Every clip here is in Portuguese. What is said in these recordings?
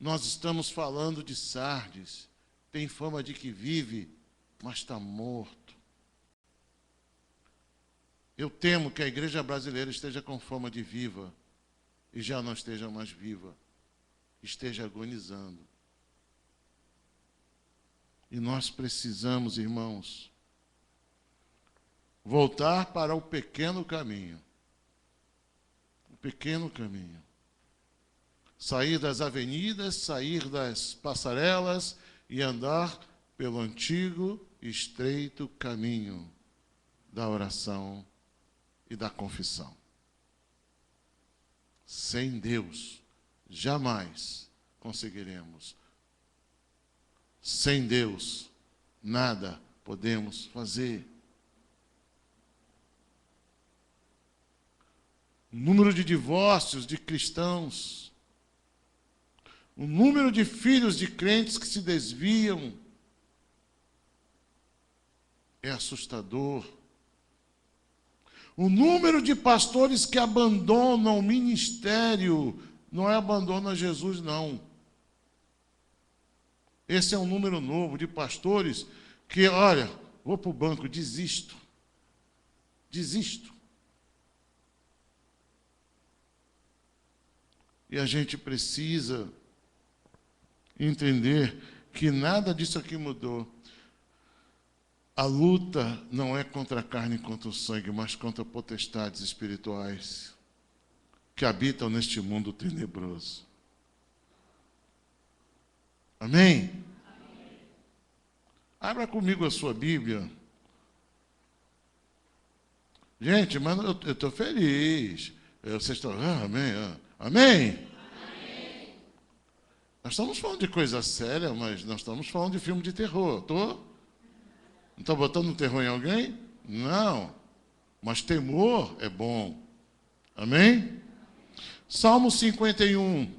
Nós estamos falando de Sardes. Tem fama de que vive, mas está morto. Eu temo que a igreja brasileira esteja com fama de viva e já não esteja mais viva, esteja agonizando. E nós precisamos, irmãos, voltar para o pequeno caminho. O pequeno caminho. Sair das avenidas, sair das passarelas e andar pelo antigo e estreito caminho da oração e da confissão. Sem Deus, jamais conseguiremos. Sem Deus, nada podemos fazer. O número de divórcios de cristãos, o número de filhos de crentes que se desviam é assustador. O número de pastores que abandonam o ministério não é abandono a Jesus, não. Esse é um número novo de pastores que, olha, vou para o banco, desisto. E a gente precisa entender que nada disso aqui mudou. A luta não é contra a carne e contra o sangue, mas contra potestades espirituais que habitam neste mundo tenebroso. Amém? Amém. Abra comigo a sua Bíblia. Gente, mas eu estou feliz. Vocês estão... amém. Amém? Amém? Nós estamos falando de coisa séria, mas nós estamos falando de filme de terror. Não estou botando terror em alguém? Não. Mas temor é bom. Amém? Salmo 51.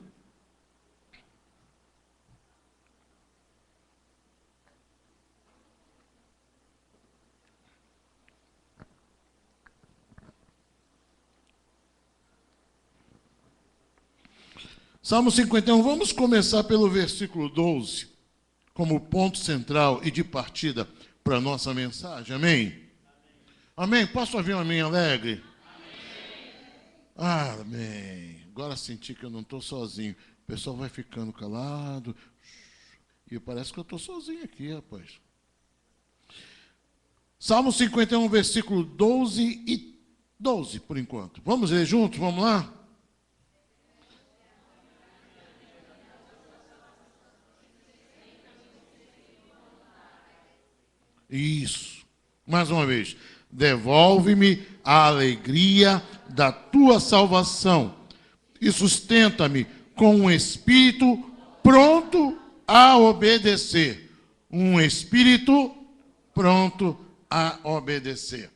Salmo 51, vamos começar pelo versículo 12, como ponto central e de partida para a nossa mensagem. Amém? Amém? Posso ouvir um amém alegre? Amém. Amém. Agora senti que eu não estou sozinho. O pessoal vai ficando calado. E parece que eu estou sozinho aqui, rapaz. Salmo 51, versículo 12 e 12, por enquanto. Vamos ler juntos? Vamos lá? Isso. Mais uma vez. Devolve-me a alegria da tua salvação e sustenta-me com um espírito pronto a obedecer. Um espírito pronto a obedecer.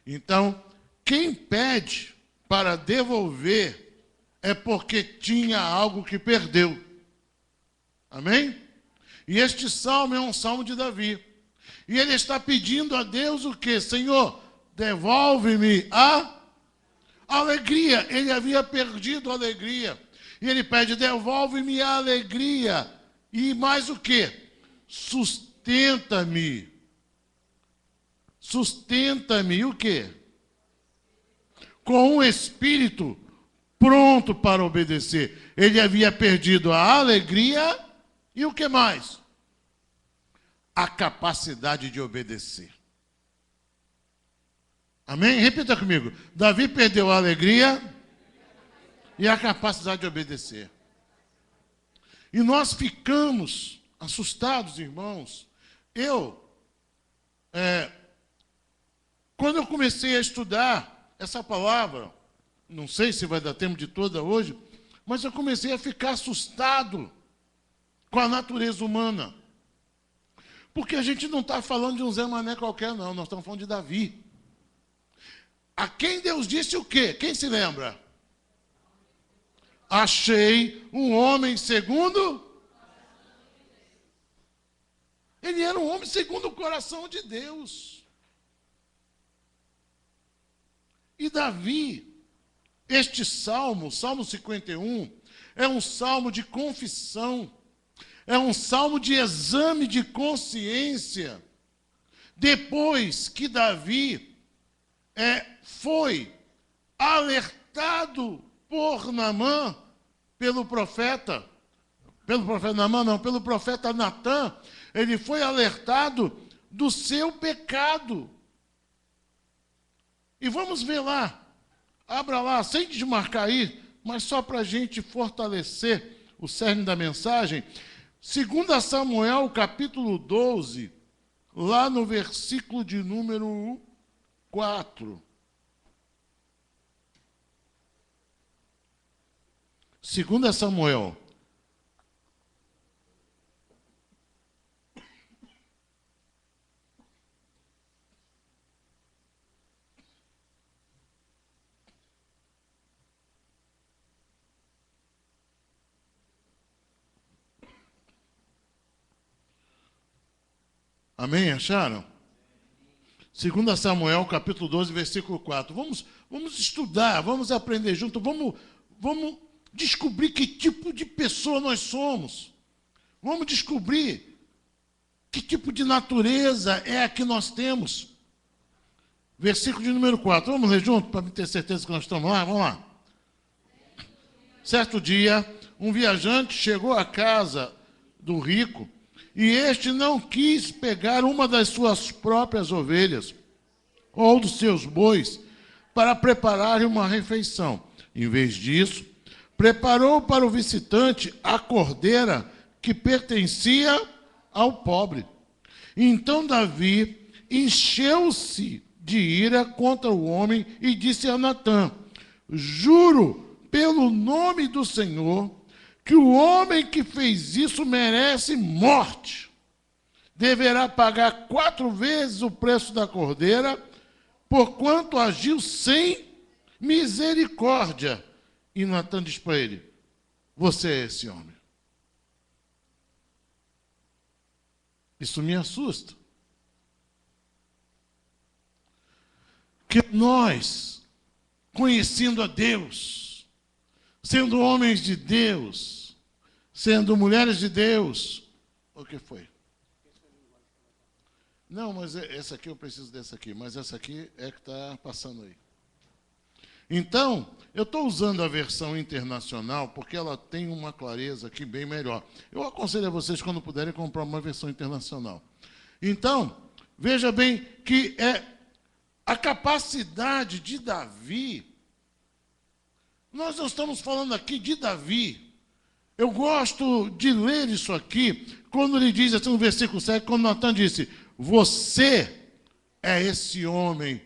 Então, quem pede para devolver é porque tinha algo que perdeu. Amém? E este salmo é um salmo de Davi. E ele está pedindo a Deus o quê? Senhor, devolve-me a alegria. Ele havia perdido a alegria. E ele pede, devolve-me a alegria. E mais o quê? Sustenta-me. Sustenta-me o quê? Com um espírito pronto para obedecer. Ele havia perdido a alegria e o que mais? A capacidade de obedecer. Amém? Repita comigo. Davi perdeu a alegria e a capacidade de obedecer. E nós ficamos assustados, irmãos. Quando eu comecei a estudar essa palavra, não sei se vai dar tempo de toda hoje, mas eu comecei a ficar assustado com a natureza humana. Porque a gente não está falando de um Zé Mané qualquer, não. Nós estamos falando de Davi. A quem Deus disse o quê? Quem se lembra? Achei um homem segundo... Ele era um homem segundo o coração de Deus. E Davi, Este salmo, Salmo 51, é um salmo de confissão, é um salmo de exame de consciência. Depois que Davi foi alertado por Naamã, pelo profeta Naamã não, pelo profeta Natã, ele foi alertado do seu pecado. E vamos ver lá, abra lá, sem desmarcar aí, mas só para a gente fortalecer o cerne da mensagem. 2 Samuel, capítulo 12, lá no versículo de número 4. 2 Samuel. Amém? Acharam? 2 Samuel, capítulo 12, versículo 4. Vamos estudar, vamos aprender junto, vamos descobrir que tipo de pessoa nós somos. Vamos descobrir que tipo de natureza é a que nós temos. Versículo de número 4. Vamos ler junto para ter certeza que nós estamos lá? Vamos lá. Certo dia, um viajante chegou à casa do rico e este não quis pegar uma das suas próprias ovelhas ou dos seus bois para preparar uma refeição. Em vez disso, preparou para o visitante a cordeira que pertencia ao pobre. Então Davi encheu-se de ira contra o homem e disse a Natã: juro pelo nome do Senhor que o homem que fez isso merece morte. Deverá pagar 4 vezes o preço da cordeira, porquanto agiu sem misericórdia. E Natã diz para ele: você é esse homem. Isso me assusta. Que nós, conhecendo a Deus, sendo homens de Deus, sendo mulheres de Deus, o que foi? Não, mas essa aqui eu preciso dessa aqui, mas essa aqui é que está passando aí. Então, eu estou usando a versão internacional porque ela tem uma clareza aqui bem melhor. Eu aconselho a vocês, quando puderem, comprar uma versão internacional. Então, veja bem que a capacidade de Davi, nós não estamos falando aqui de Davi. Eu gosto de ler isso aqui, quando ele diz assim no versículo 7, quando Natã disse: você é esse homem.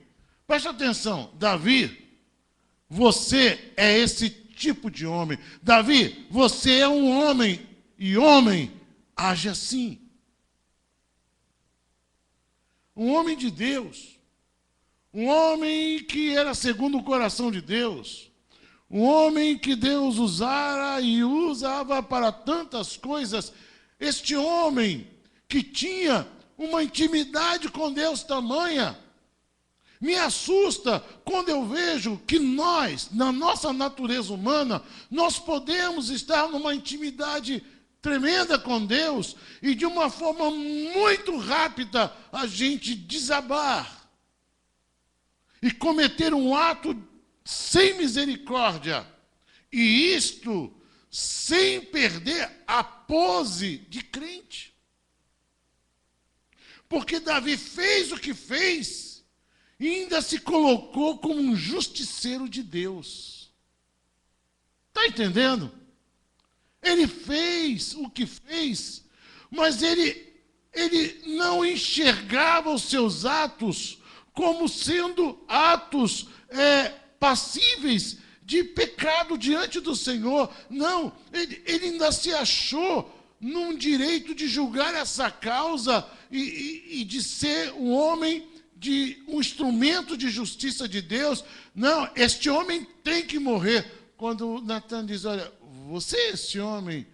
Presta atenção, Davi, você é esse tipo de homem. Davi, você é um homem, e homem age assim. Um homem de Deus. Um homem que era segundo o coração de Deus. Um homem que Deus usara e usava para tantas coisas. Este homem que tinha uma intimidade com Deus tamanha. Me assusta quando eu vejo que nós, na nossa natureza humana, nós podemos estar numa intimidade tremenda com Deus e de uma forma muito rápida a gente desabar e cometer um ato sem misericórdia. E isto sem perder a pose de crente. Porque Davi fez o que fez e ainda se colocou como um justiceiro de Deus. Está entendendo? Ele fez o que fez, mas ele não enxergava os seus atos como sendo atos passíveis de pecado diante do Senhor. Não, ele ainda se achou num direito de julgar essa causa e de ser um homem, de um instrumento de justiça de Deus. Não, este homem tem que morrer. Quando Natã diz: olha, você é esse homem.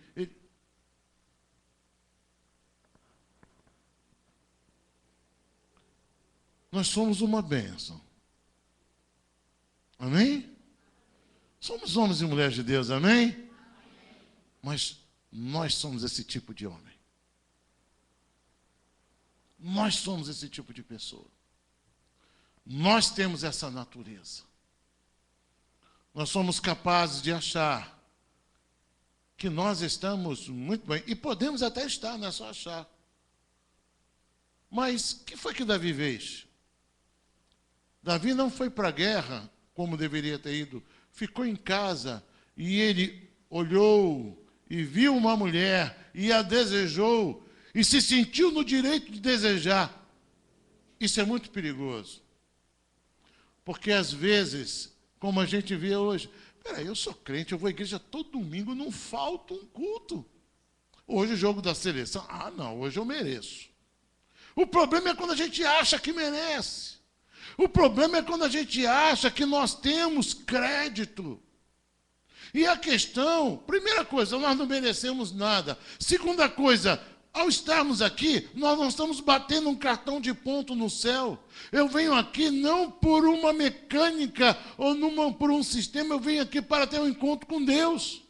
Nós somos uma bênção. Amém? Somos homens e mulheres de Deus, amém? Mas nós somos esse tipo de homem. Nós somos esse tipo de pessoa. Nós temos essa natureza. Nós somos capazes de achar que nós estamos muito bem. E podemos até estar, não é só achar. Mas o que foi que Davi fez? Davi não foi para a guerra, como deveria ter ido. Ficou em casa e ele olhou e viu uma mulher e a desejou e se sentiu no direito de desejar. Isso é muito perigoso. Porque às vezes, como a gente vê hoje, peraí, eu sou crente, eu vou à igreja todo domingo, não falta um culto. Hoje o jogo da seleção, não, hoje eu mereço. O problema é quando a gente acha que merece. O problema é quando a gente acha que nós temos crédito. E a questão, primeira coisa, nós não merecemos nada. Segunda coisa, ao estarmos aqui, nós não estamos batendo um cartão de ponto no céu. Eu venho aqui não por uma mecânica ou por um sistema, eu venho aqui para ter um encontro com Deus.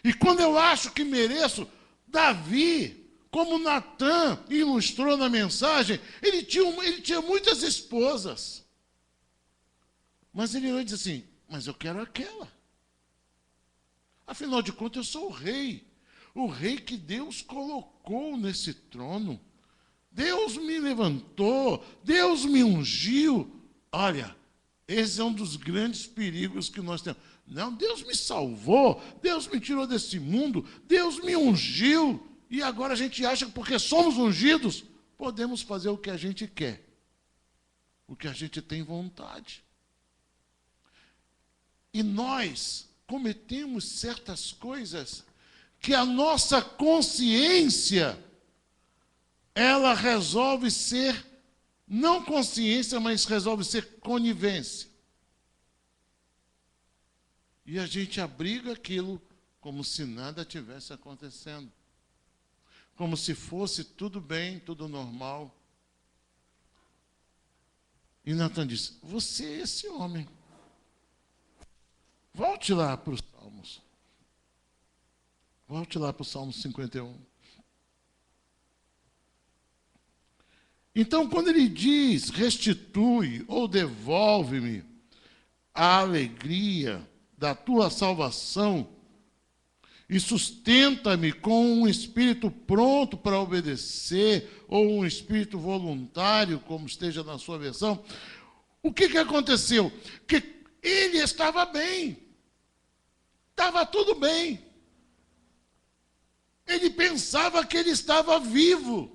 E quando eu acho que mereço, Davi, como Natan ilustrou na mensagem, ele tinha muitas esposas. Mas ele olhou e disse assim, mas eu quero aquela. Afinal de contas, eu sou o rei que Deus colocou nesse trono. Deus me levantou, Deus me ungiu. Olha, esse é um dos grandes perigos que nós temos. Não, Deus me salvou, Deus me tirou desse mundo, Deus me ungiu. E agora a gente acha que porque somos ungidos, podemos fazer o que a gente quer, o que a gente tem vontade. E nós cometemos certas coisas que a nossa consciência, ela resolve ser, não consciência, mas resolve ser conivência. E a gente abriga aquilo como se nada tivesse acontecendo. Como se fosse tudo bem, tudo normal. E Natan disse, você é esse homem. Volte lá para os Salmos. Volte lá para o Salmo 51. Então, quando ele diz, restitui ou devolve-me a alegria da tua salvação e sustenta-me com um espírito pronto para obedecer ou um espírito voluntário, como esteja na sua versão, o que aconteceu? Que ele estava bem. Estava tudo bem. Ele pensava que ele estava vivo.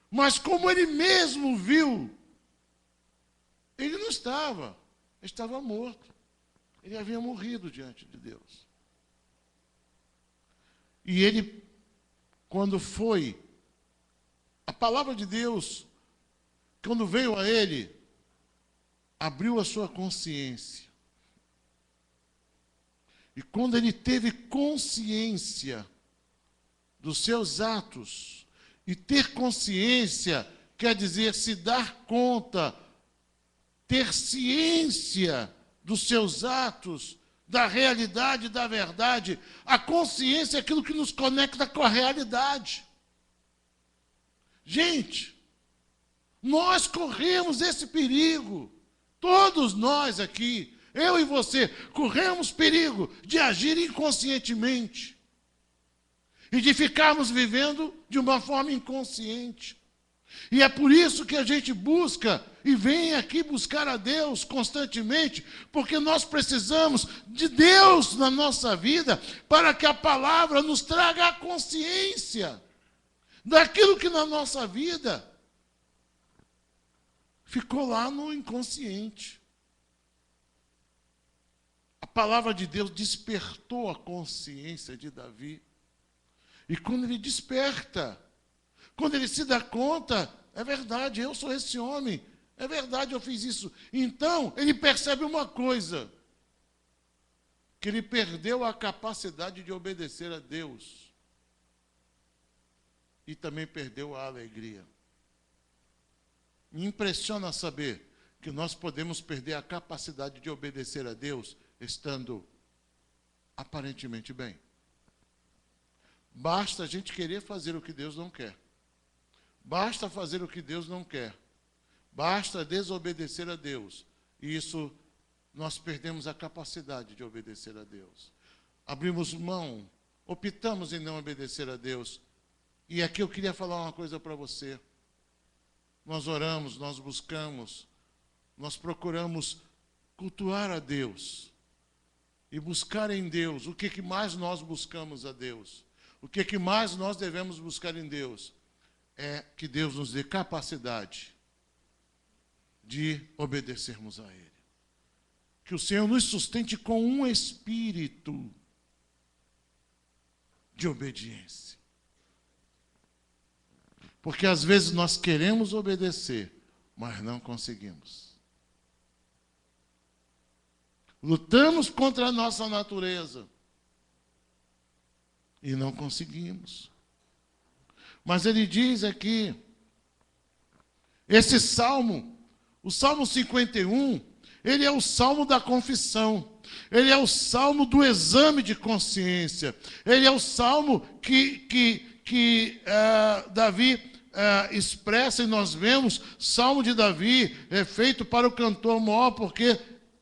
Mas como ele mesmo viu, ele não estava. Estava morto. Ele havia morrido diante de Deus. E ele, quando foi, a palavra de Deus, quando veio a ele, abriu a sua consciência. E quando ele teve consciência dos seus atos, e ter consciência quer dizer se dar conta, ter ciência dos seus atos, da realidade, da verdade. A consciência é aquilo que nos conecta com a realidade. Gente, nós corremos esse perigo, todos nós aqui, eu e você, corremos perigo de agir inconscientemente e de ficarmos vivendo de uma forma inconsciente. E é por isso que a gente busca e vem aqui buscar a Deus constantemente, porque nós precisamos de Deus na nossa vida para que a palavra nos traga a consciência daquilo que na nossa vida ficou lá no inconsciente. A palavra de Deus despertou a consciência de Davi. E quando ele desperta, quando ele se dá conta, é verdade, eu sou esse homem, é verdade, eu fiz isso. Então, ele percebe uma coisa, que ele perdeu a capacidade de obedecer a Deus. E também perdeu a alegria. Me impressiona saber que nós podemos perder a capacidade de obedecer a Deus estando aparentemente bem. Basta a gente querer fazer o que Deus não quer. Basta fazer o que Deus não quer. Basta desobedecer a Deus. E isso, nós perdemos a capacidade de obedecer a Deus. Abrimos mão, optamos em não obedecer a Deus. E aqui eu queria falar uma coisa para você. Nós oramos, nós buscamos, nós procuramos cultuar a Deus. E buscar em Deus. O que mais nós buscamos a Deus? O que mais nós devemos buscar em Deus? É que Deus nos dê capacidade de obedecermos a Ele. Que o Senhor nos sustente com um espírito de obediência. Porque às vezes nós queremos obedecer, mas não conseguimos. Lutamos contra a nossa natureza e não conseguimos. Mas ele diz aqui, esse salmo, o Salmo 51, ele é o salmo da confissão. Ele é o salmo do exame de consciência. Ele é o salmo que Davi expressa, e nós vemos, salmo de Davi é feito para o cantor maior, porque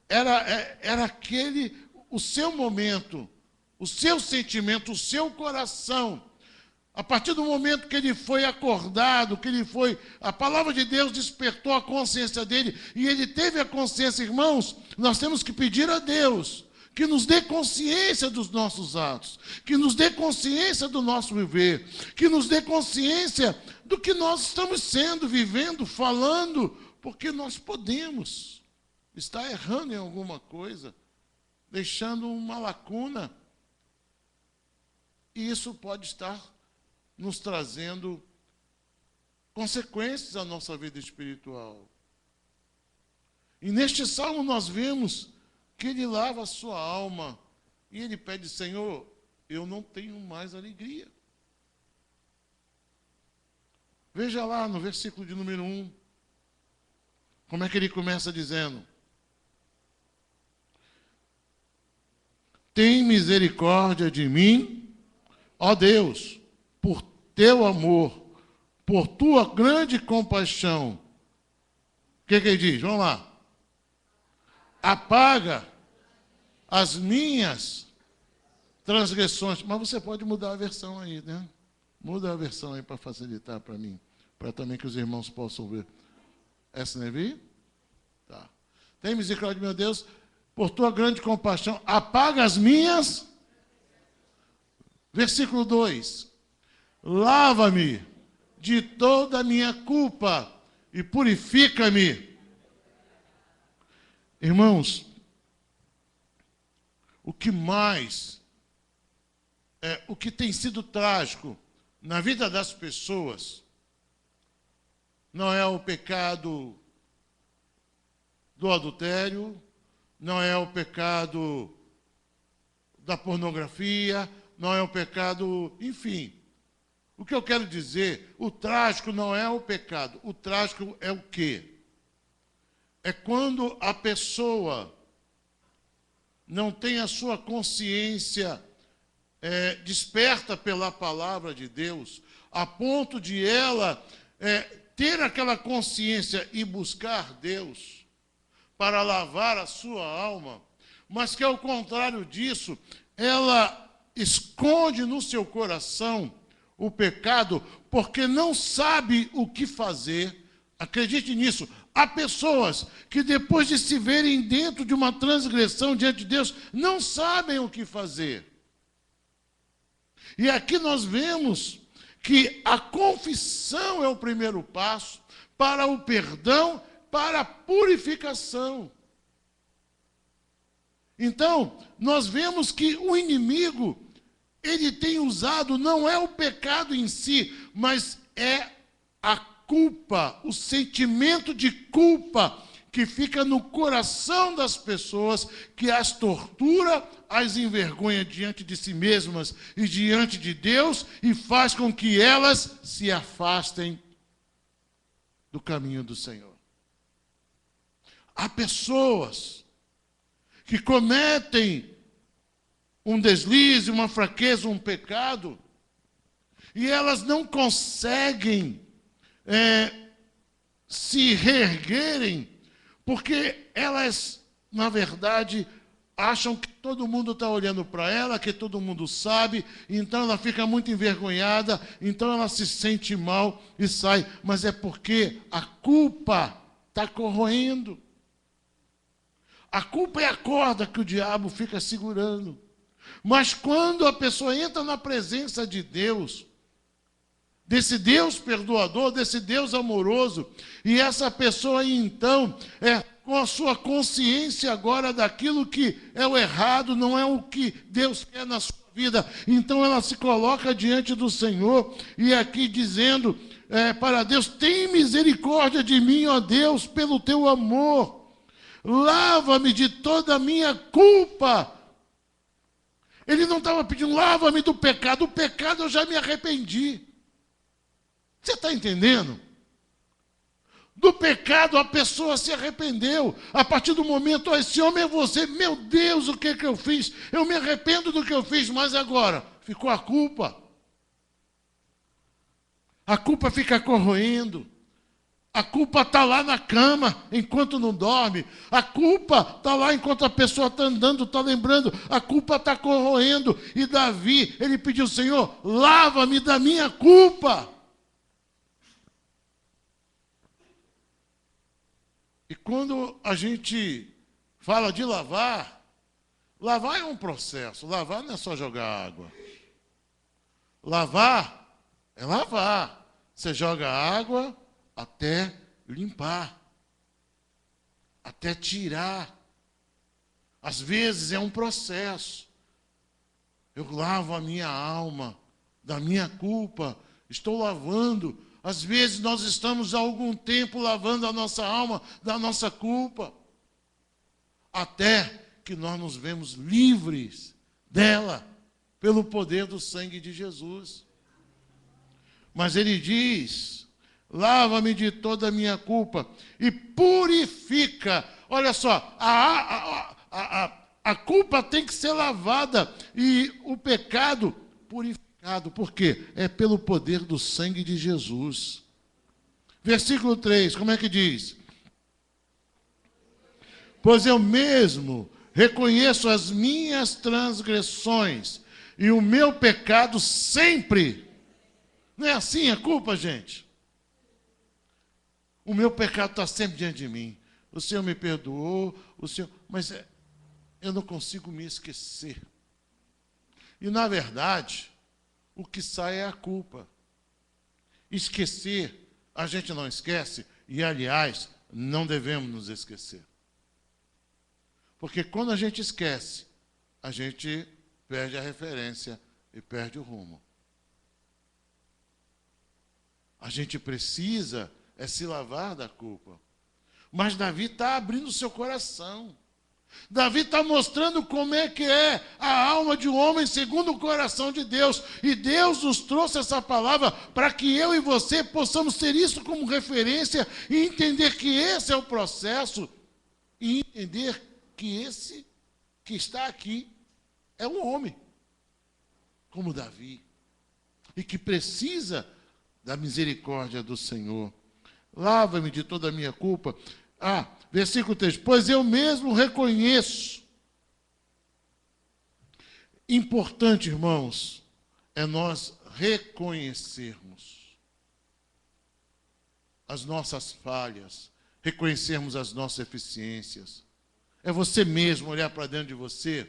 era aquele, o seu momento, o seu sentimento, o seu coração. A partir do momento que ele foi acordado, a palavra de Deus despertou a consciência dele, e ele teve a consciência, irmãos, nós temos que pedir a Deus que nos dê consciência dos nossos atos, que nos dê consciência do nosso viver, que nos dê consciência do que nós estamos sendo, vivendo, falando, porque nós podemos estar errando em alguma coisa, deixando uma lacuna, e isso pode estar nos trazendo consequências à nossa vida espiritual. E neste salmo nós vemos que ele lava a sua alma e ele pede, Senhor, eu não tenho mais alegria. Veja lá no versículo de número 1, como é que ele começa dizendo: tem misericórdia de mim, ó Deus, por teu amor, por tua grande compaixão. O que ele diz? Vamos lá. Apaga as minhas transgressões. Mas você pode mudar a versão aí, né? Muda a versão aí para facilitar para mim, para também que os irmãos possam ver. Essa não é vi? Tá. Tem misericórdia, meu Deus, por tua grande compaixão. Apaga as minhas. Versículo 2. Lava-me de toda a minha culpa e purifica-me. Irmãos, o que tem sido trágico na vida das pessoas não é o pecado do adultério, não é o pecado da pornografia, não é o pecado, enfim. O que eu quero dizer, o trágico não é o pecado, o trágico é o quê? É quando a pessoa não tem a sua consciência desperta pela palavra de Deus, a ponto de ela ter aquela consciência e buscar Deus para lavar a sua alma, mas que, ao contrário disso, ela esconde no seu coração o pecado, porque não sabe o que fazer. Acredite nisso. Há pessoas que, depois de se verem dentro de uma transgressão diante de Deus, não sabem o que fazer. E aqui nós vemos que a confissão é o primeiro passo para o perdão, para a purificação. Então, nós vemos que o inimigo, ele tem usado, não é o pecado em si, mas é a culpa, o sentimento de culpa que fica no coração das pessoas, que as tortura, as envergonha diante de si mesmas e diante de Deus, e faz com que elas se afastem do caminho do Senhor. Há pessoas que cometem um deslize, uma fraqueza, um pecado, e elas não conseguem se reerguerem, porque elas, na verdade, acham que todo mundo está olhando para ela, que todo mundo sabe, então ela fica muito envergonhada, então ela se sente mal e sai. Mas é porque a culpa está corroendo. A culpa é a corda que o diabo fica segurando. Mas quando a pessoa entra na presença de Deus, desse Deus perdoador, desse Deus amoroso, e essa pessoa então, com a sua consciência agora daquilo que é o errado, não é o que Deus quer na sua vida, então ela se coloca diante do Senhor, e aqui dizendo para Deus: tem misericórdia de mim, ó Deus, pelo teu amor, lava-me de toda a minha culpa. Ele não estava pedindo, lava-me do pecado. O pecado eu já me arrependi. Você está entendendo? Do pecado a pessoa se arrependeu. A partir do momento, esse homem é você. Meu Deus, o que eu fiz? Eu me arrependo do que eu fiz, mas agora ficou a culpa. A culpa fica corroendo. A culpa está lá na cama, enquanto não dorme. A culpa está lá enquanto a pessoa está andando, está lembrando. A culpa está corroendo. E Davi, ele pediu: Senhor, lava-me da minha culpa. E quando a gente fala de lavar, lavar é um processo. Lavar não é só jogar água. Lavar é lavar. Você joga água até limpar, até tirar. Às vezes é um processo. Eu lavo a minha alma da minha culpa, estou lavando. Às vezes nós estamos há algum tempo lavando a nossa alma da nossa culpa, até que nós nos vemos livres dela, pelo poder do sangue de Jesus. Mas ele diz: lava-me de toda a minha culpa e purifica. Olha só, a culpa tem que ser lavada e o pecado purificado. Por quê? É pelo poder do sangue de Jesus. Versículo 3, como é que diz? Pois eu mesmo reconheço as minhas transgressões e o meu pecado sempre. Não é assim a culpa, gente? O meu pecado está sempre diante de mim. O Senhor me perdoou, mas eu não consigo me esquecer. E, na verdade, o que sai é a culpa. Esquecer, a gente não esquece, e, aliás, não devemos nos esquecer. Porque quando a gente esquece, a gente perde a referência e perde o rumo. A gente precisa se lavar da culpa. Mas Davi está abrindo o seu coração. Davi está mostrando como é que é a alma de um homem segundo o coração de Deus. E Deus nos trouxe essa palavra para que eu e você possamos ter isso como referência e entender que esse é o processo e entender que esse que está aqui é um homem como Davi e que precisa da misericórdia do Senhor. Lava-me de toda a minha culpa. Versículo 3. Pois eu mesmo reconheço. Importante, irmãos, é nós reconhecermos as nossas falhas, reconhecermos as nossas eficiências. É você mesmo olhar para dentro de você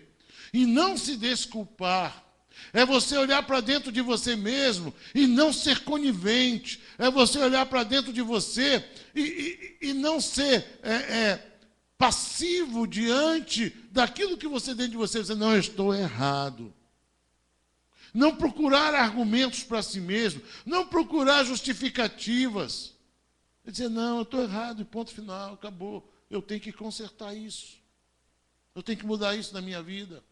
e não se desculpar. É você olhar para dentro de você mesmo e não ser conivente. É você olhar para dentro de você e não ser passivo diante daquilo que você dentro de você. Você não, eu estou errado. Não procurar argumentos para si mesmo. Não procurar justificativas. E dizer, não, eu estou errado e ponto final, acabou. Eu tenho que consertar isso. Eu tenho que mudar isso na minha vida.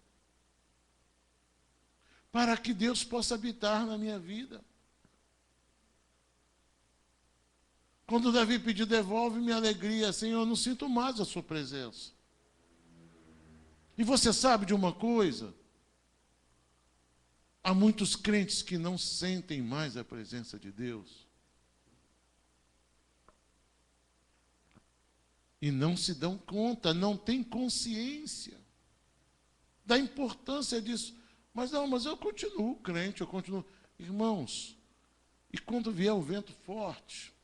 Para que Deus possa habitar na minha vida. Quando Davi pediu, devolve-me a alegria, Senhor, eu não sinto mais a sua presença. E você sabe de uma coisa? Há muitos crentes que não sentem mais a presença de Deus. E não se dão conta, não têm consciência da importância disso. Mas eu continuo crente, eu continuo. Irmãos, e quando vier o vento forte,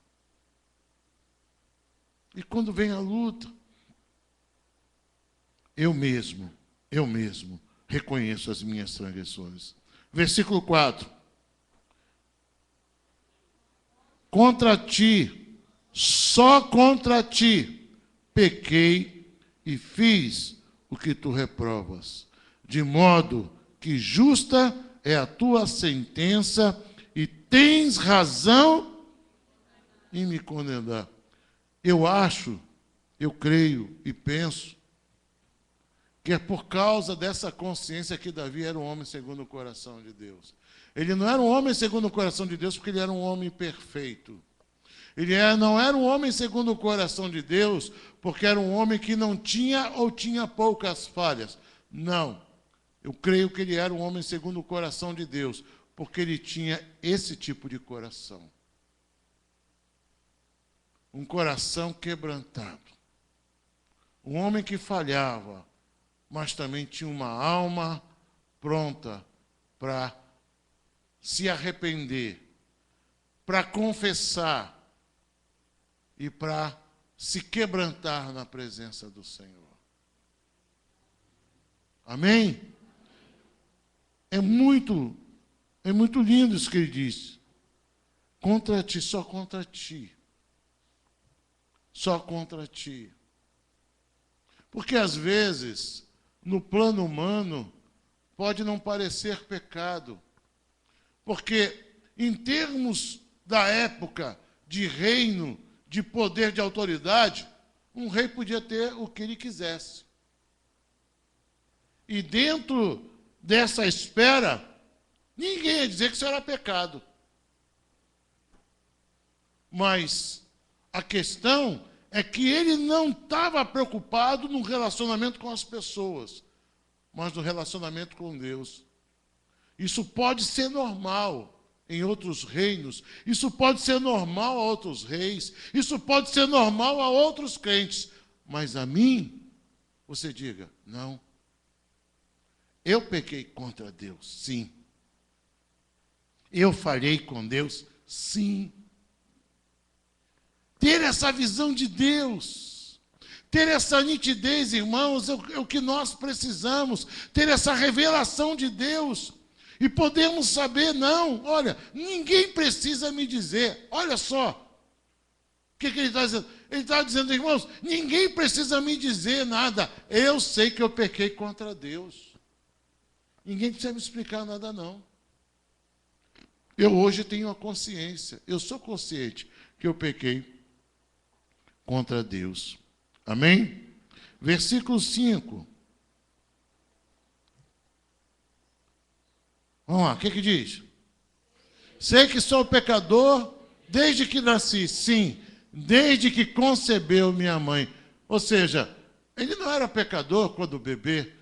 e quando vem a luta, eu mesmo reconheço as minhas transgressões. Versículo 4. Contra ti, só contra ti, pequei e fiz o que tu reprovas, de modo que justa é a tua sentença e tens razão em me condenar. Eu acho, eu creio e penso que é por causa dessa consciência que Davi era um homem segundo o coração de Deus. Ele não era um homem segundo o coração de Deus porque ele era um homem perfeito. Ele não era um homem segundo o coração de Deus porque era um homem que não tinha ou tinha poucas falhas. Não. Eu creio que ele era um homem segundo o coração de Deus porque ele tinha esse tipo de coração. Um coração quebrantado. Um homem que falhava, mas também tinha uma alma pronta para se arrepender, para confessar e para se quebrantar na presença do Senhor. Amém? É muito lindo isso que ele diz. Contra ti, só contra ti. Só contra ti. Porque às vezes, no plano humano, pode não parecer pecado. Porque, em termos da época de reino, de poder, de autoridade, um rei podia ter o que ele quisesse. E dentro dessa esfera, ninguém ia dizer que isso era pecado. Mas a questão é que ele não estava preocupado no relacionamento com as pessoas, mas no relacionamento com Deus. Isso pode ser normal em outros reinos, isso pode ser normal a outros reis, isso pode ser normal a outros crentes, mas a mim, você diga, não. Eu pequei contra Deus, sim. Eu falhei com Deus, sim. Ter essa visão de Deus, ter essa nitidez, irmãos, é o que nós precisamos, ter essa revelação de Deus, e podemos saber, não, olha, ninguém precisa me dizer, olha só, o que ele está dizendo? Ele está dizendo, irmãos, ninguém precisa me dizer nada, eu sei que eu pequei contra Deus, ninguém precisa me explicar nada, não. Eu hoje tenho a consciência, eu sou consciente que eu pequei contra Deus. Amém? Versículo 5. Vamos lá, o que diz? Sei que sou pecador desde que nasci, sim, desde que concebeu minha mãe. Ou seja, ele não era pecador quando bebê,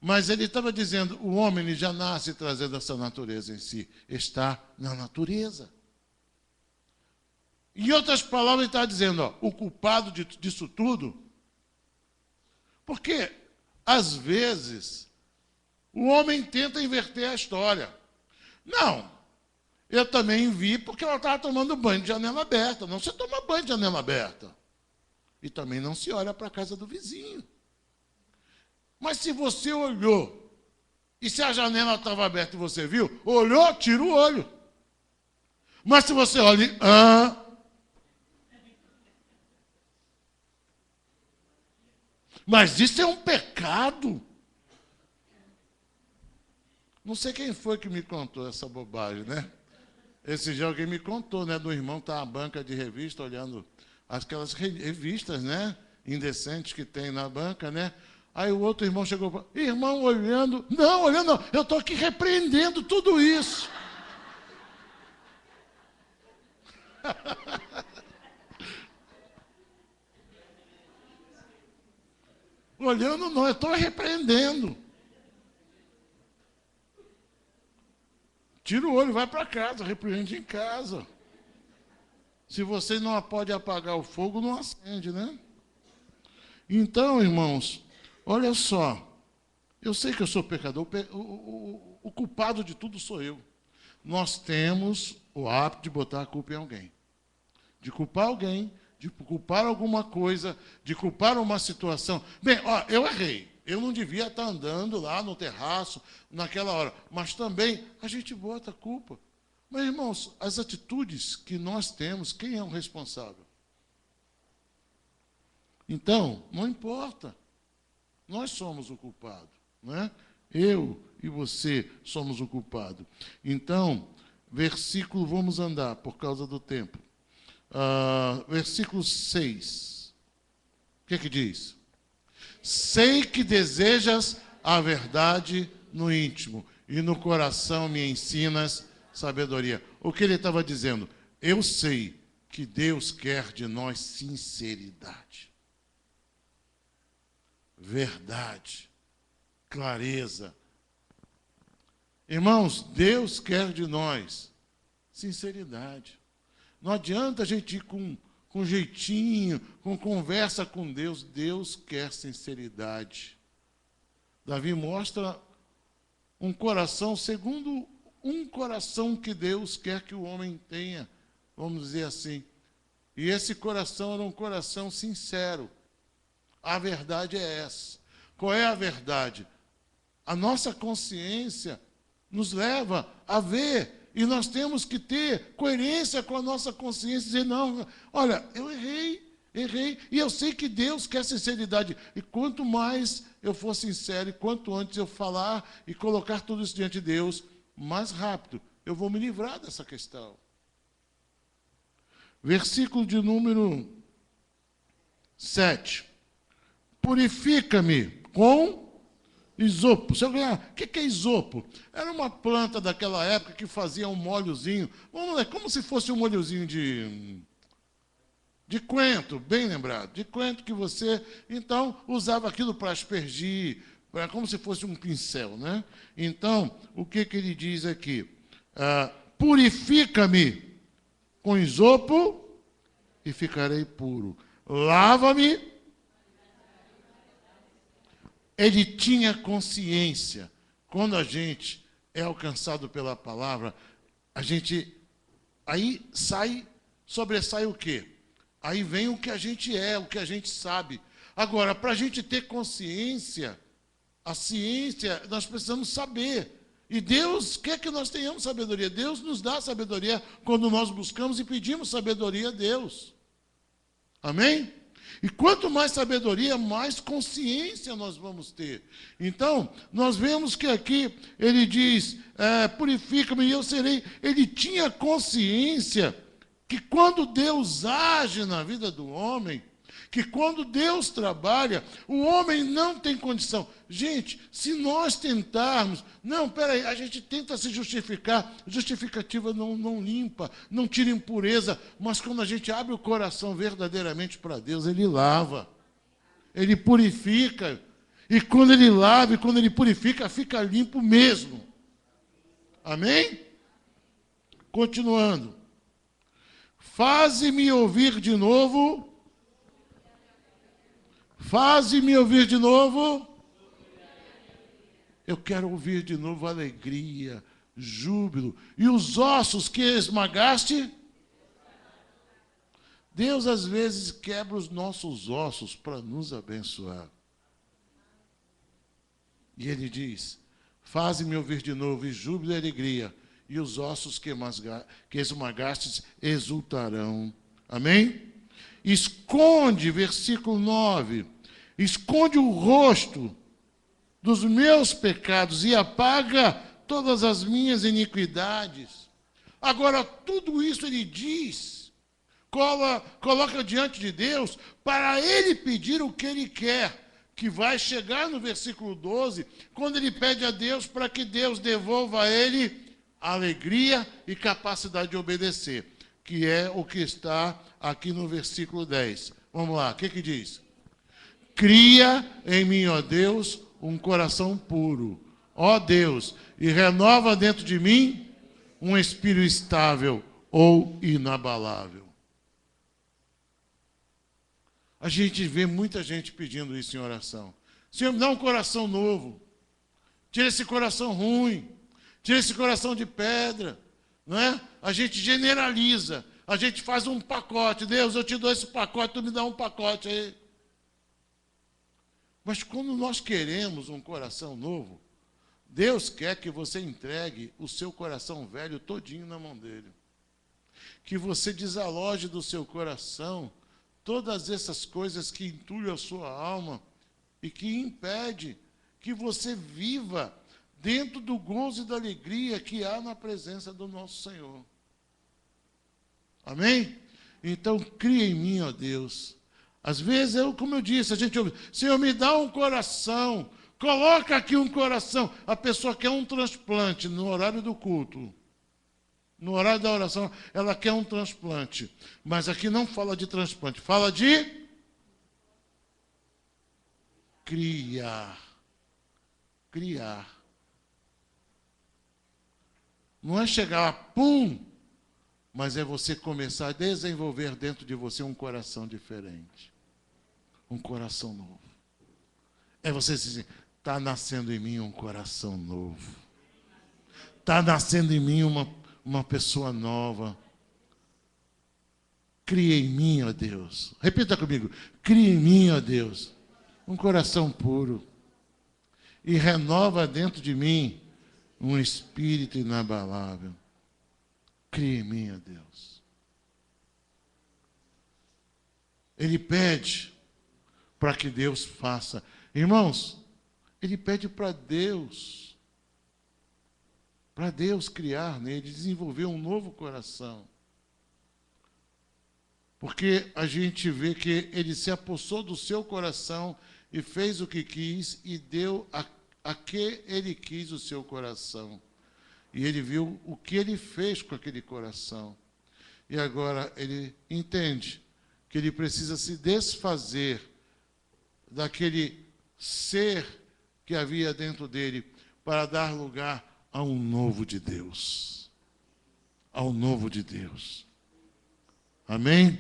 mas ele estava dizendo, o homem ele já nasce trazendo essa natureza em si, está na natureza. Em outras palavras, ele está dizendo, ó, o culpado disso tudo, porque, às vezes, o homem tenta inverter a história. Não, eu também vi porque ela estava tomando banho de janela aberta. Não se toma banho de janela aberta. E também não se olha para a casa do vizinho. Mas se você olhou, e se a janela estava aberta e você viu, olhou, tira o olho. Mas se você olha e... Mas isso é um pecado. Não sei quem foi que me contou essa bobagem, né? Esse dia alguém me contou, né? Do irmão que está na banca de revista, olhando aquelas revistas, né? Indecentes que tem na banca, né? Aí o outro irmão chegou e falou, irmão, olhando... Não, olhando não, eu estou aqui repreendendo tudo isso. Olhando não, eu estou repreendendo. Tira o olho, vai para casa, repreende em casa. Se você não pode apagar o fogo, não acende, né? Então, irmãos, olha só. Eu sei que eu sou pecador, o culpado de tudo sou eu. Nós temos o hábito de botar a culpa em alguém. De culpar alguém, de culpar alguma coisa, de culpar uma situação. Bem, ó, eu errei. Eu não devia estar andando lá no terraço naquela hora. Mas também a gente bota a culpa. Mas, irmãos, as atitudes que nós temos, quem é o responsável? Então, não importa. Nós somos o culpado, né? Eu e você somos o culpado. Então, versículo, vamos andar por causa do tempo. Versículo 6. O que é que diz? Sei que desejas a verdade no íntimo, e no coração me ensinas sabedoria. O que ele estava dizendo? Eu sei que Deus quer de nós sinceridade, verdade, clareza. Irmãos, Deus quer de nós sinceridade. Não adianta a gente ir com jeitinho, com conversa com Deus. Deus quer sinceridade. Davi mostra um coração segundo um coração que Deus quer que o homem tenha, vamos dizer assim. E esse coração era um coração sincero. A verdade é essa. Qual é a verdade? A nossa consciência nos leva a ver. E nós temos que ter coerência com a nossa consciência, dizer, não, olha, eu errei, e eu sei que Deus quer sinceridade. E quanto mais eu for sincero, e quanto antes eu falar e colocar tudo isso diante de Deus, mais rápido eu vou me livrar dessa questão. Versículo de número 7. Purifica-me com isopo. O que é isopo? Era uma planta daquela época que fazia um molhozinho, vamos lá, como se fosse um molhozinho de coentro, bem lembrado, de coentro que você, então, usava aquilo para aspergir, como se fosse um pincel, né? Então, o que ele diz aqui? Purifica-me com isopo e ficarei puro. Lava-me. Ele tinha consciência. Quando a gente é alcançado pela palavra, a gente, aí sobressai o quê? Aí vem o que a gente é, o que a gente sabe. Agora, para a gente ter consciência, a ciência, nós precisamos saber. E Deus quer que nós tenhamos sabedoria. Deus nos dá sabedoria quando nós buscamos e pedimos sabedoria a Deus. Amém? E quanto mais sabedoria, mais consciência nós vamos ter. Então, nós vemos que aqui ele diz, purifica-me e eu serei. Ele tinha consciência que quando Deus age na vida do homem, que quando Deus trabalha, o homem não tem condição. Gente, se nós tentarmos, não, peraí, a gente tenta se justificar, justificativa não limpa, não tira impureza, mas quando a gente abre o coração verdadeiramente para Deus, Ele lava, Ele purifica, e quando Ele lava, e quando Ele purifica, fica limpo mesmo. Amém? Continuando. Faze-me ouvir de novo. Faze-me ouvir de novo. Eu quero ouvir de novo alegria, júbilo. E os ossos que esmagaste? Deus, às vezes, quebra os nossos ossos para nos abençoar. E Ele diz, faze-me ouvir de novo, e júbilo e alegria. E os ossos que esmagastes exultarão. Amém? Esconde, versículo 9, esconde o rosto dos meus pecados e apaga todas as minhas iniquidades. Agora, tudo isso ele diz, coloca diante de Deus, para ele pedir o que ele quer, que vai chegar no versículo 12, quando ele pede a Deus para que Deus devolva a ele alegria e capacidade de obedecer, que é o que está aqui no versículo 10. Vamos lá, o que diz? Cria em mim, ó Deus, um coração puro, ó Deus, e renova dentro de mim um espírito estável ou inabalável. A gente vê muita gente pedindo isso em oração. Senhor, me dá um coração novo. Tira esse coração ruim. Tira esse coração de pedra. Não é? A gente generaliza. A gente faz um pacote. Deus, eu te dou esse pacote, tu me dá um pacote aí. Mas quando nós queremos um coração novo, Deus quer que você entregue o seu coração velho todinho na mão dele. Que você desaloje do seu coração todas essas coisas que entulham a sua alma e que impede que você viva dentro do gozo e da alegria que há na presença do nosso Senhor. Amém? Então, cria em mim, ó Deus. Às vezes, como eu disse, a gente ouve, Senhor, me dá um coração, coloca aqui um coração. A pessoa quer um transplante no horário do culto. No horário da oração, ela quer um transplante. Mas aqui não fala de transplante, fala de criar. Criar. Não é chegar lá, pum, mas é você começar a desenvolver dentro de você um coração diferente. Um coração novo. É você dizer, está nascendo em mim um coração novo. Está nascendo em mim uma pessoa nova. Cria em mim, ó Deus. Repita comigo. Cria em mim, ó Deus, um coração puro. E renova dentro de mim um espírito inabalável. Cria em mim, ó Deus. Ele pede para que Deus faça. Irmãos, ele pede para Deus criar nele, desenvolver um novo coração. Porque a gente vê que ele se apossou do seu coração e fez o que quis e deu a que ele quis o seu coração. E ele viu o que ele fez com aquele coração. E agora ele entende que ele precisa se desfazer daquele ser que havia dentro dele para dar lugar ao novo de Deus. Ao novo de Deus. Amém?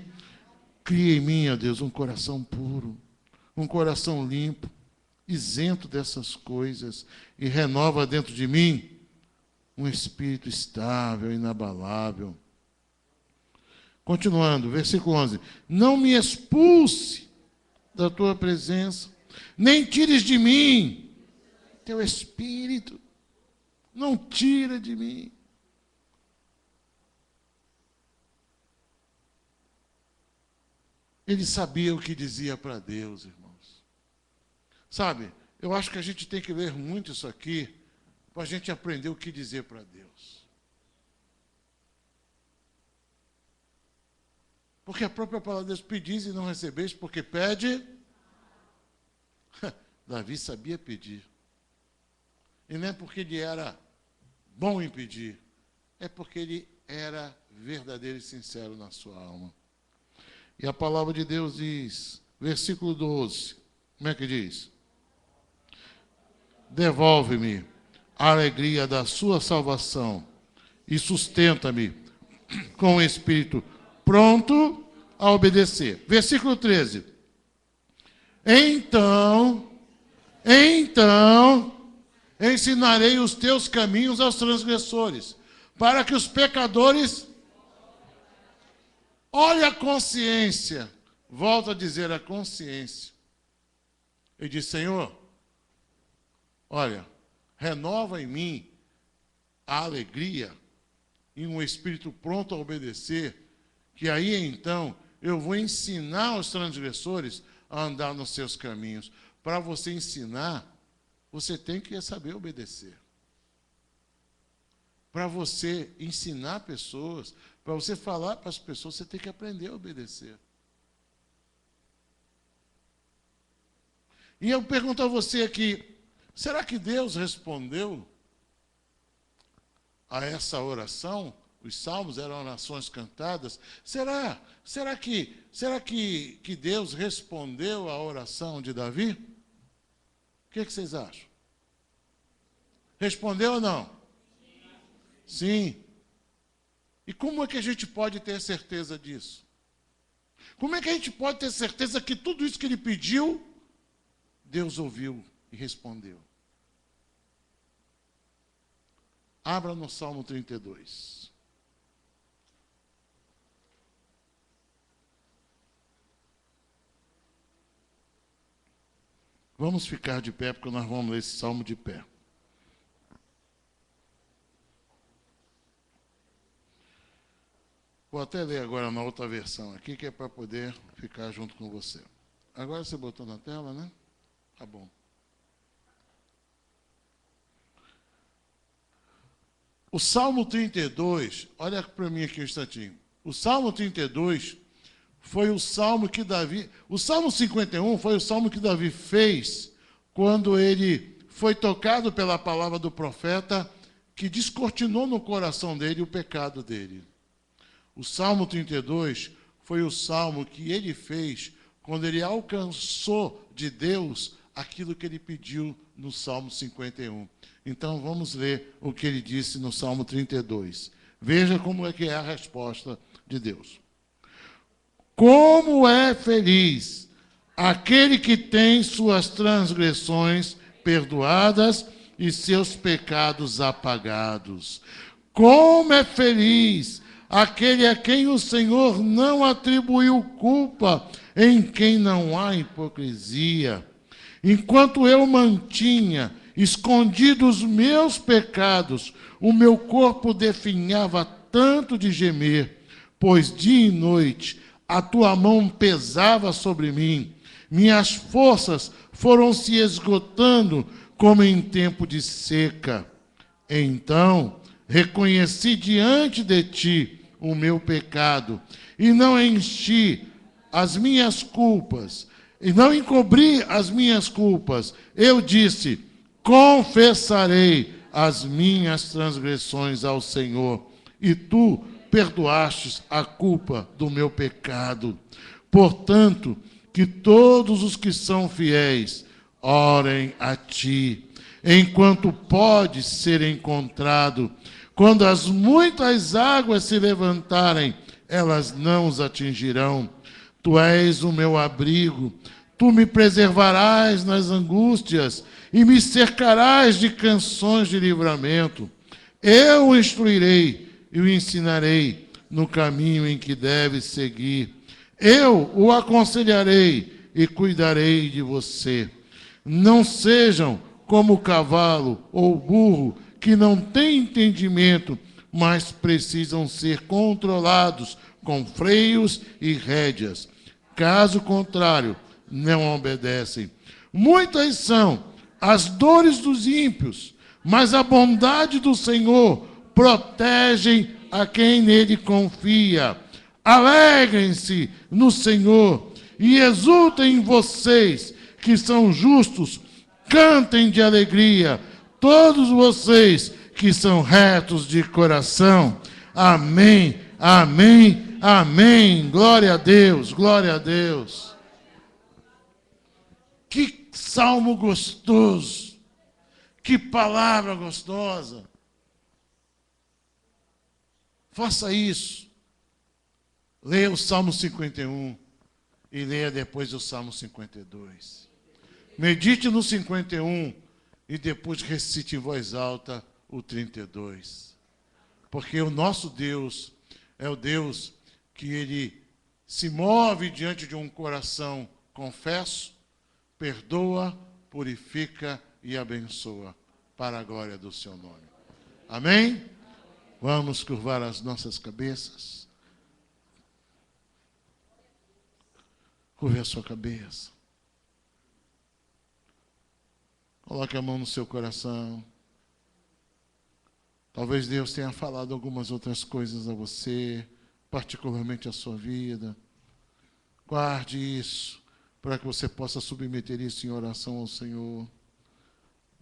Cria em mim, ó Deus, um coração puro, um coração limpo, isento dessas coisas, e renova dentro de mim um espírito estável, inabalável. Continuando, versículo 11. Não me expulse da tua presença, nem tires de mim teu espírito. Não tira de mim. Ele sabia o que dizia para Deus, irmãos. Sabe, eu acho que a gente tem que ler muito isso aqui para a gente aprender o que dizer para Deus. Porque a própria palavra de Deus, pedis e não recebeis, porque pede. Davi sabia pedir. E não é porque ele era bom em pedir, é porque ele era verdadeiro e sincero na sua alma. E a palavra de Deus diz, versículo 12, como é que diz? Devolve-me a alegria da sua salvação e sustenta-me com o espírito pronto a obedecer. Versículo 13. Então, ensinarei os teus caminhos aos transgressores, para que os pecadores... Olha a consciência. Volto a dizer a consciência. Ele diz, Senhor, olha, renova em mim a alegria e um espírito pronto a obedecer, que aí então eu vou ensinar os transgressores a andar nos seus caminhos. Para você ensinar, você tem que saber obedecer. Para você ensinar pessoas, para você falar para as pessoas, você tem que aprender a obedecer. E eu pergunto a você aqui, será que Deus respondeu a essa oração Os salmos eram orações cantadas. Será que Deus respondeu à oração de Davi? O que vocês acham? Respondeu ou não? Sim. E como é que a gente pode ter certeza disso? Como é que a gente pode ter certeza que tudo isso que ele pediu, Deus ouviu e respondeu? Abra no Salmo 32. Vamos ficar de pé, porque nós vamos ler esse salmo de pé. Vou até ler agora na outra versão aqui, que é para poder ficar junto com você. Agora você botou na tela, né? Tá bom. O Salmo 32, olha para mim aqui um instantinho. O Salmo 32 foi o salmo que Davi... O Salmo 51 foi o salmo que Davi fez quando ele foi tocado pela palavra do profeta que descortinou no coração dele o pecado dele. O Salmo 32 foi o salmo que ele fez quando ele alcançou de Deus aquilo que ele pediu no Salmo 51. Então, vamos ler o que ele disse no Salmo 32. Veja como é que é a resposta de Deus. Como é feliz aquele que tem suas transgressões perdoadas e seus pecados apagados. Como é feliz aquele a quem o Senhor não atribuiu culpa, em quem não há hipocrisia. Enquanto eu mantinha escondidos os meus pecados, o meu corpo definhava tanto de gemer, pois dia e noite a tua mão pesava sobre mim. Minhas forças foram se esgotando como em tempo de seca. Então reconheci diante de ti o meu pecado e não enchi as minhas culpas, e não encobri as minhas culpas. Eu disse: confessarei as minhas transgressões ao Senhor, e tu perdoastes a culpa do meu pecado. Portanto, que todos os que são fiéis orem a ti, enquanto pode ser encontrado. Quando as muitas águas se levantarem, elas não os atingirão. Tu és o meu abrigo, tu me preservarás nas angústias e me cercarás de canções de livramento. Eu o instruirei e o ensinarei no caminho em que deve seguir. Eu o aconselharei e cuidarei de você. Não sejam como o cavalo ou o burro, que não têm entendimento, mas precisam ser controlados com freios e rédeas. Caso contrário, não obedecem. Muitas são as dores dos ímpios, mas a bondade do Senhor protege a quem nele confia. Alegrem-se no Senhor e exultem vocês que são justos. Cantem de alegria, todos vocês que são retos de coração. Amém, amém, amém. Glória a Deus, glória a Deus. Que salmo gostoso, que palavra gostosa. Faça isso. Leia o Salmo 51 e leia depois o Salmo 52. Medite no 51 e depois recite em voz alta o 32. Porque o nosso Deus é o Deus que ele se move diante de um coração confesso, perdoa, purifica e abençoa para a glória do seu nome. Amém? Vamos curvar as nossas cabeças. Curve a sua cabeça. Coloque a mão no seu coração. Talvez Deus tenha falado algumas outras coisas a você, particularmente a sua vida. Guarde isso, para que você possa submeter isso em oração ao Senhor.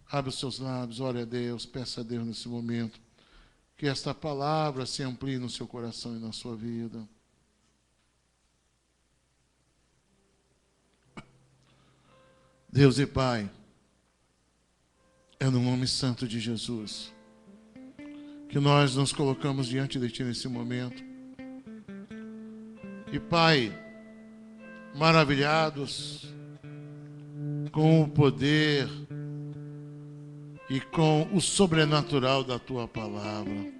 Abre os seus lábios, ore a Deus, peça a Deus nesse momento que esta palavra se amplie no seu coração e na sua vida. Deus e Pai, é no nome santo de Jesus que nós nos colocamos diante de Ti nesse momento. E Pai, maravilhados com o poder e com o sobrenatural da Tua palavra.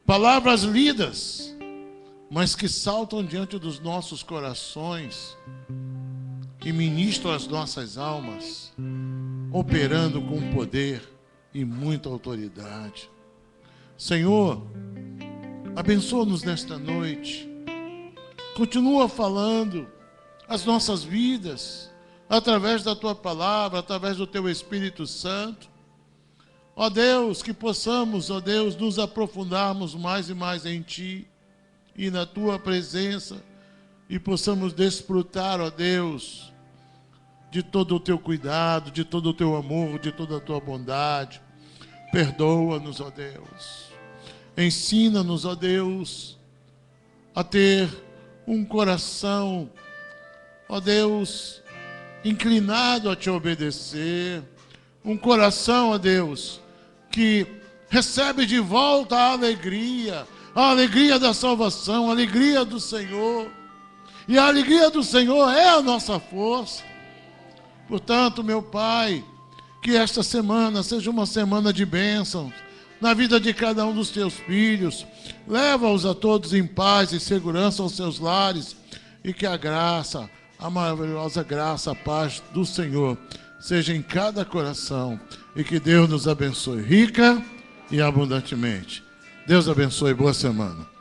Palavras lidas, mas que saltam diante dos nossos corações e ministram as nossas almas, operando com poder e muita autoridade. Senhor, abençoa-nos nesta noite. Continua falando as nossas vidas, através da Tua palavra, através do Teu Espírito Santo. Ó Deus, que possamos, ó Deus, nos aprofundarmos mais e mais em Ti e na Tua presença, e possamos desfrutar, ó Deus, de todo o Teu cuidado, de todo o Teu amor, de toda a Tua bondade. Perdoa-nos, ó Deus. Ensina-nos, ó Deus, a ter um coração, ó Deus, inclinado a Te obedecer. Um coração, ó Deus, que recebe de volta a alegria da salvação, a alegria do Senhor. E a alegria do Senhor é a nossa força. Portanto, meu Pai, que esta semana seja uma semana de bênçãos na vida de cada um dos Teus filhos. Leva-os a todos em paz e segurança aos seus lares, e que a graça, a maravilhosa graça, a paz do Senhor seja em cada coração, e que Deus nos abençoe rica e abundantemente. Deus abençoe, boa semana.